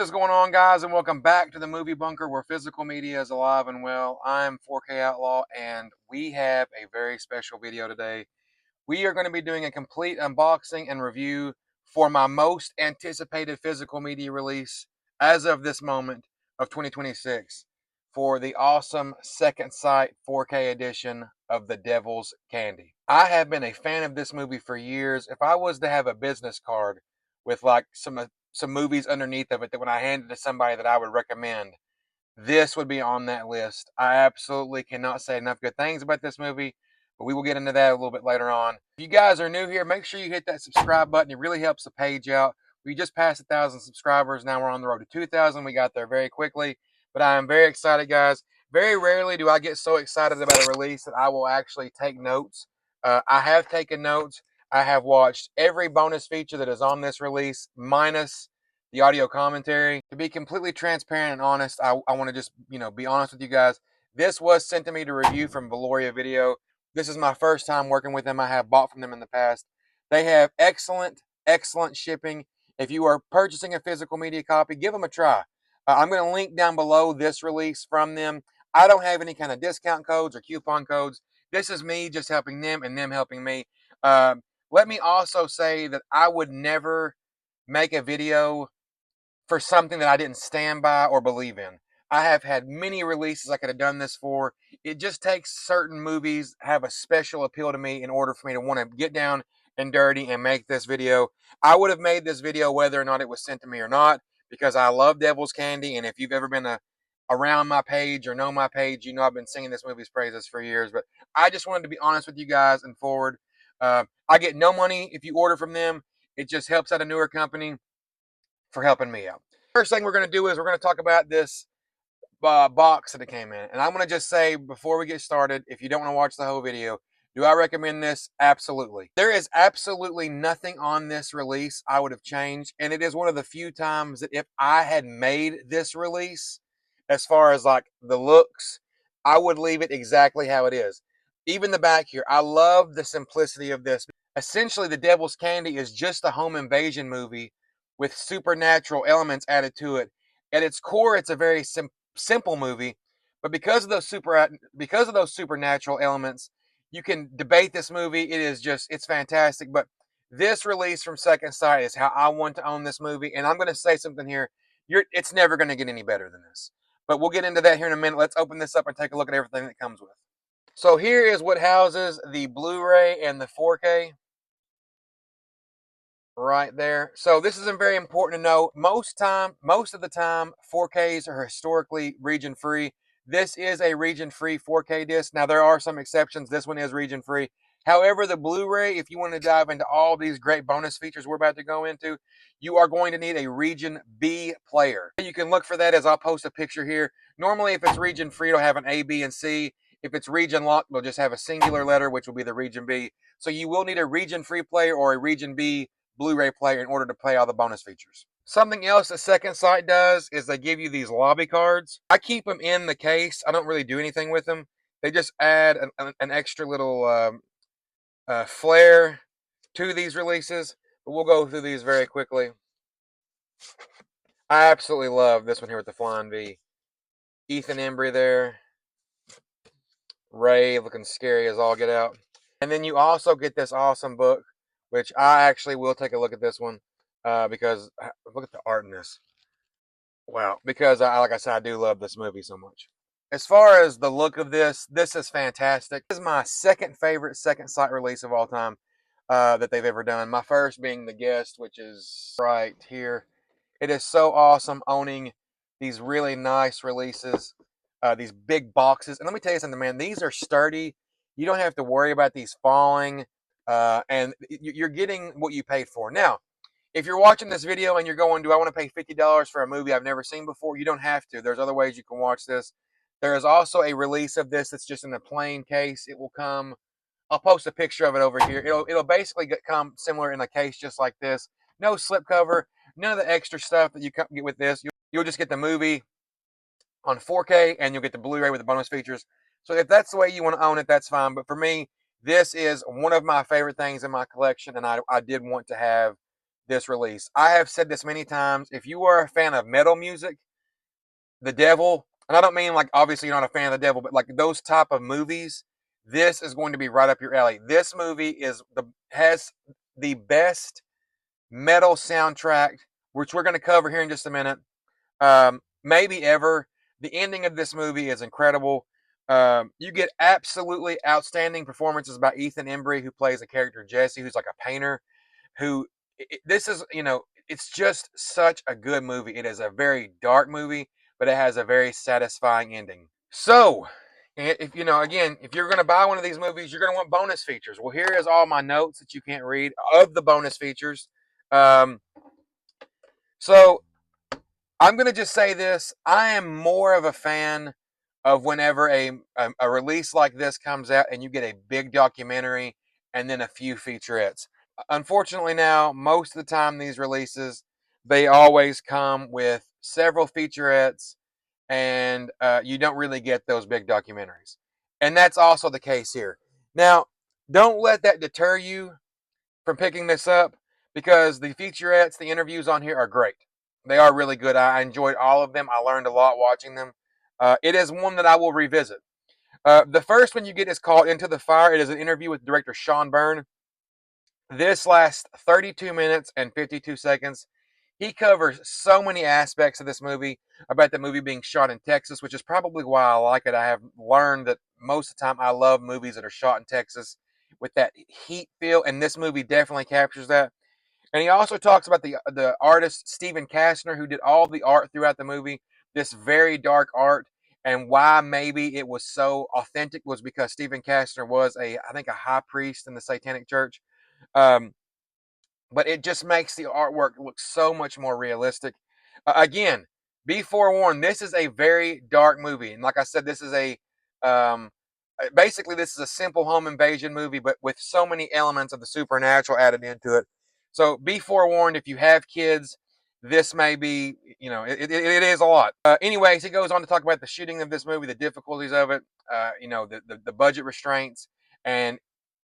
What is going on, guys, and welcome back to the Movie Bunker, where physical media is alive and well. I'm 4K Outlaw, and we have a very special video today. We are going to be doing a complete unboxing and review for my most anticipated physical media release as of this moment of 2026 for the awesome Second Sight 4K edition of The Devil's Candy. I have been a fan of this movie for years. If I was to have a business card with like some movies underneath of it that when I hand it to somebody that I would recommend, this would be on that list. I absolutely cannot say enough good things about this movie, but we will get into that a little bit later on. If you guys are new here, make sure you hit that subscribe button. It really helps the page out. We just passed 1,000 subscribers. Now we're on the road to 2,000. We got there very quickly, but I am very excited, guys. Very rarely do I get so excited about a release that I will actually take notes. I have taken notes. I have watched every bonus feature that is on this release, minus the audio commentary. To be completely transparent and honest, I want to just, be honest with you guys. This was sent to me to review from Valoria Video. This is my first time working with them. I have bought from them in the past. They have excellent shipping. If you are purchasing a physical media copy, give them a try. I'm going to link down below this release from them. I don't have any kind of discount codes or coupon codes. This is me just helping them and them helping me. Let me also say that I would never make a video for something that I didn't stand by or believe in. I have had many releases I could have done this for. It just takes certain movies have a special appeal to me in order for me to want to get down and dirty and make this video. I would have made this video whether or not it was sent to me or not, because I love Devil's Candy, and if you've ever been around my page or know my page, you know I've been singing this movie's praises for years. But I just wanted to be honest with you guys and forward. I get no money if you order from them. It just helps out a newer company for helping me out. First thing we're going to do is we're going to talk about this box that it came in. And I'm going to just say before we get started, if you don't want to watch the whole video, do I recommend this? Absolutely. There is absolutely nothing on this release I would have changed. And it is one of the few times that if I had made this release, as far as like the looks, I would leave it exactly how it is. Even the back here, I love the simplicity of this. Essentially, The Devil's Candy is just a home invasion movie with supernatural elements added to it. At its core, it's a very simple movie, but because of those supernatural elements, you can debate this movie. It's fantastic. But this release from Second Sight is how I want to own this movie, and I'm going to say something here. It's never going to get any better than this. But we'll get into that here in a minute. Let's open this up and take a look at everything that comes with. So here is what houses the Blu-ray and the 4K. Right there. So this is very important to know. Most of the time, 4Ks are historically region free. This is a region free 4K disc. Now there are some exceptions. This one is region free. However, the Blu-ray, if you want to dive into all these great bonus features we're about to go into, you are going to need a region B player. You can look for that as I'll post a picture here. Normally, if it's region free, it'll have an A, B, and C. If it's region locked, we'll just have a singular letter, which will be the region B. So you will need a region free player or a region B Blu-ray player in order to play all the bonus features. Something else that Second Sight does is they give you these lobby cards. I keep them in the case. I don't really do anything with them. They just add an extra little flair to these releases. But we'll go through these very quickly. I absolutely love this one here with the Flying V. Ethan Embry there. Ray looking scary as all get out. And then you also get this awesome book, which I actually will take a look at this one because look at the art in this. Wow. Because, like I said, I do love this movie so much. As far as the look of this is fantastic. This is my second favorite Second Sight release of all time that they've ever done. My first being The Guest, which is right here. It is so awesome owning these really nice releases, these big boxes. And let me tell you something, man. These are sturdy. You don't have to worry about these falling. And you're getting what you paid for. Now, if you're watching this video and you're going, do I want to pay $50 for a movie I've never seen before? You don't have to. There's other ways you can watch this. There is also a release of this that's just in a plain case. It will come. I'll post a picture of it over here. It'll basically come similar in a case just like this. No slipcover. None of the extra stuff that you get with this. You'll just get the movie on 4K and you'll get the Blu-ray with the bonus features. So if that's the way you want to own it, that's fine. But for me, this is one of my favorite things in my collection, and I did want to have this release. I have said this many times. If you are a fan of metal music, the devil, and I don't mean like obviously you're not a fan of the devil, but like those type of movies, this is going to be right up your alley. This movie has the best metal soundtrack, which we're going to cover here in just a minute. Maybe ever. The ending of this movie is incredible. You get absolutely outstanding performances by Ethan Embry, who plays a character Jesse, who's like a painter. Who this is, it's just such a good movie. It is a very dark movie, but it has a very satisfying ending. So, if again, if you're going to buy one of these movies, you're going to want bonus features. Well, here is all my notes that you can't read of the bonus features. Um, so I'm going to just say this. I am more of a fan of whenever a release like this comes out and you get a big documentary and then a few featurettes. Unfortunately now, most of the time these releases, they always come with several featurettes and you don't really get those big documentaries. And that's also the case here. Now, don't let that deter you from picking this up because the featurettes, the interviews on here are great. They are really good. I enjoyed all of them. I learned a lot watching them. It is one that I will revisit. The first one you get is called Into the Fire. It is an interview with director Sean Byrne. This lasts 32 minutes and 52 seconds. He covers so many aspects of this movie, about the movie being shot in Texas, which is probably why I like it. I have learned that most of the time I love movies that are shot in Texas with that heat feel, and this movie definitely captures that. And he also talks about the artist Stephen Kastner, who did all the art throughout the movie, this very dark art, and why maybe it was so authentic was because Stephen Kastner was I think a high priest in the Satanic Church. Um, but it just makes the artwork look so much more realistic. Again, be forewarned, this is a very dark movie, and like I said, um, basically this is a simple home invasion movie, but with so many elements of the supernatural added into it. So be forewarned if you have kids. This may be, it is a lot. Anyways, he goes on to talk about the shooting of this movie, the difficulties of it, the budget restraints, and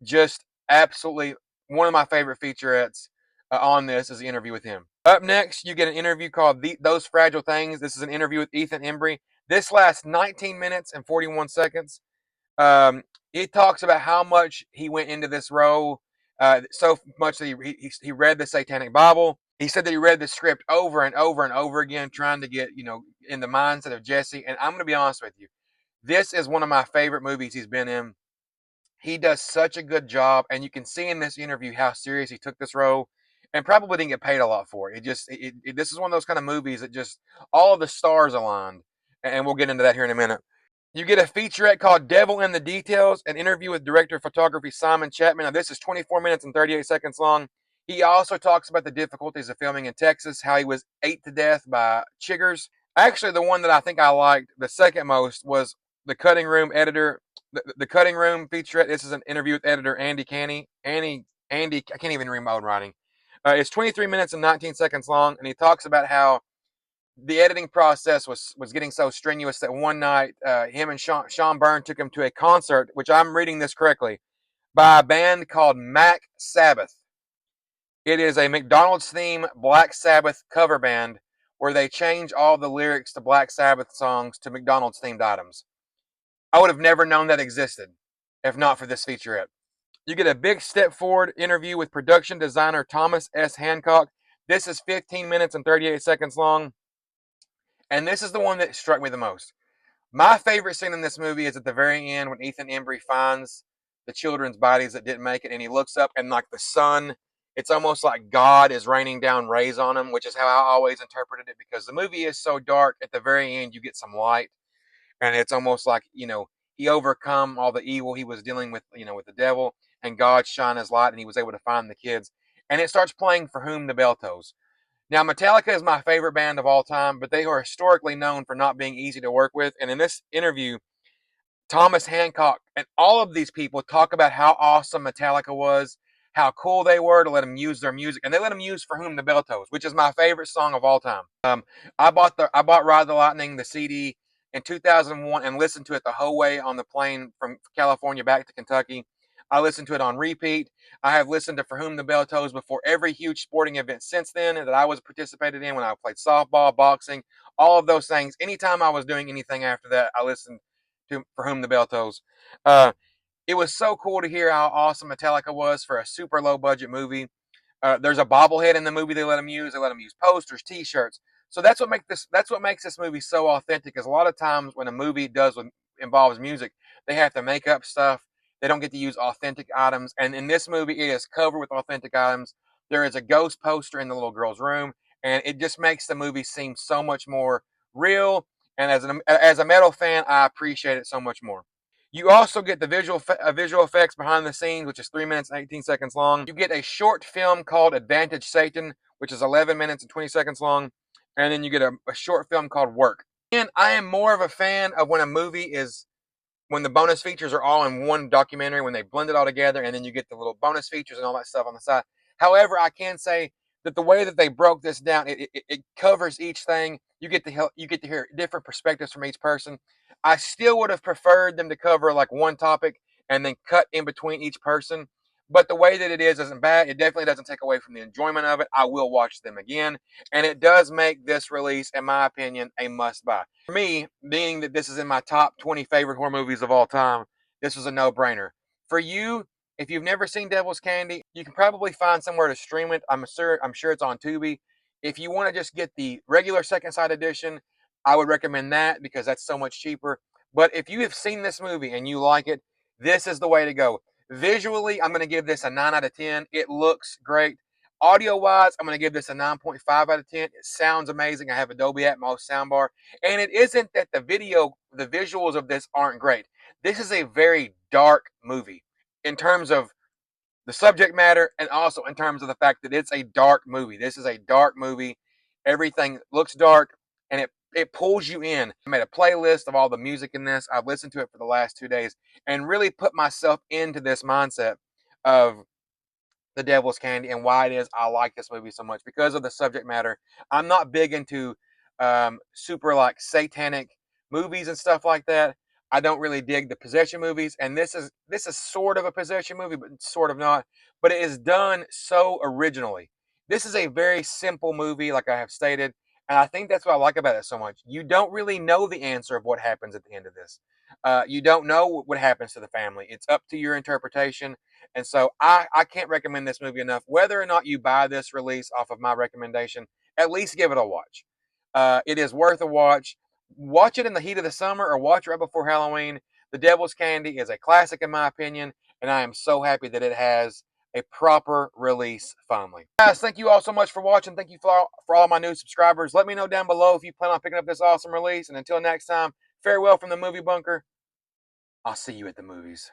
just absolutely one of my favorite featurettes on this is the interview with him. Up next, you get an interview called Those Fragile Things. This is an interview with Ethan Embry. This lasts 19 minutes and 41 seconds. He talks about how much he went into this role, so much that he read the Satanic Bible. He said that he read the script over and over and over again, trying to get, in the mindset of Jesse. And I'm going to be honest with you. This is one of my favorite movies he's been in. He does such a good job, and you can see in this interview how serious he took this role, and probably didn't get paid a lot for it. This is one of those kind of movies that just all of the stars aligned, and we'll get into that here in a minute. You get a featurette called Devil in the Details, an interview with director of photography Simon Chapman. Now, this is 24 minutes and 38 seconds long. He also talks about the difficulties of filming in Texas, how he was ate to death by chiggers. Actually, the one that I think I liked the second most was the cutting room editor, the cutting room featurette. This is an interview with editor Andy Canny. Andy, I can't even read my own writing. It's 23 minutes and 19 seconds long, and he talks about how the editing process was getting so strenuous that one night, him and Sean Byrne took him to a concert, which I'm reading this correctly, by a band called Mac Sabbath. It is a McDonald's theme Black Sabbath cover band where they change all the lyrics to Black Sabbath songs to McDonald's themed items. I would have never known that existed if not for this featurette. You get a big step forward interview with production designer Thomas S. Hancock. This is 15 minutes and 38 seconds long. And this is the one that struck me the most. My favorite scene in this movie is at the very end when Ethan Embry finds the children's bodies that didn't make it, and he looks up and like the sun, it's almost like God is raining down rays on him, which is how I always interpreted it because the movie is so dark. At the very end, you get some light, and it's almost like he overcome all the evil he was dealing with, with the devil, and God shine his light, and he was able to find the kids. And it starts playing For Whom the Bell Tolls. Now, Metallica is my favorite band of all time, but they are historically known for not being easy to work with. And in this interview, Thomas Hancock and all of these people talk about how awesome Metallica was, how cool they were to let them use their music, and they let them use For Whom the Bell Tolls, which is my favorite song of all time. I bought Ride the Lightning, the CD, in 2001 and listened to it the whole way on the plane from California back to Kentucky. I listen to it on repeat. I have listened to For Whom the Bell Tolls before every huge sporting event since then that I was participated in, when I played softball, boxing, all of those things. Anytime I was doing anything after that, I listened to For Whom the Bell Tolls. Uh, it was so cool to hear how awesome Metallica was for a super low budget movie. There's a bobblehead in the movie they let them use. They let them use posters, T-shirts. So that's what makes this. That's what makes this movie so authentic. Is a lot of times when a movie involves music, they have to make up stuff. They don't get to use authentic items. And in this movie, it is covered with authentic items. There is a ghost poster in the little girl's room, and it just makes the movie seem so much more real. And as a metal fan, I appreciate it so much more. You also get the visual effects behind the scenes, which is 3 minutes and 18 seconds long. You get a short film called Advantage Satan, which is 11 minutes and 20 seconds long. And then you get a short film called Work. And I am more of a fan of when the bonus features are all in one documentary, when they blend it all together, and then you get the little bonus features and all that stuff on the side. However, I can say that the way that they broke this down, it covers each thing. You get to hear different perspectives from each person. I still would have preferred them to cover like one topic and then cut in between each person. But the way that it is isn't bad. It definitely doesn't take away from the enjoyment of it. I will watch them again. And it does make this release, in my opinion, a must buy. For me, being that this is in my top 20 favorite horror movies of all time, this was a no-brainer. For you, if you've never seen Devil's Candy, you can probably find somewhere to stream it. I'm sure it's on Tubi. If you want to just get the regular second side edition, I would recommend that because that's so much cheaper. But if you have seen this movie and you like it, this is the way to go. Visually, I'm going to give this a 9 out of 10. It looks great. Audio wise, I'm going to give this a 9.5 out of 10. It sounds amazing. I have a Dolby Atmos soundbar. And it isn't that the visuals of this aren't great. This is a very dark movie in terms of the subject matter and also in terms of the fact that it's a dark movie. This is a dark movie. Everything looks dark and it pulls you in. I made a playlist of all the music in this. I've listened to it for the last 2 days and really put myself into this mindset of the Devil's Candy and why it is I like this movie so much because of the subject matter. I'm not big into super like satanic movies and stuff like that. I don't really dig the possession movies, and this is sort of a possession movie, but sort of not. But it is done so originally. This is a very simple movie, like I have stated, and I think that's what I like about it so much. You don't really know the answer of what happens at the end of this. You don't know what happens to the family. It's up to your interpretation. And so I can't recommend this movie enough. Whether or not you buy this release off of my recommendation, at least give it a watch. It is worth a watch. Watch it in the heat of the summer or watch it right before Halloween. The Devil's Candy is a classic in my opinion, and I am so happy that it has a proper release finally. Guys, thank you all so much for watching. Thank you for all my new subscribers. Let me know down below if you plan on picking up this awesome release. And until next time, farewell from the Movie Bunker. I'll see you at the movies.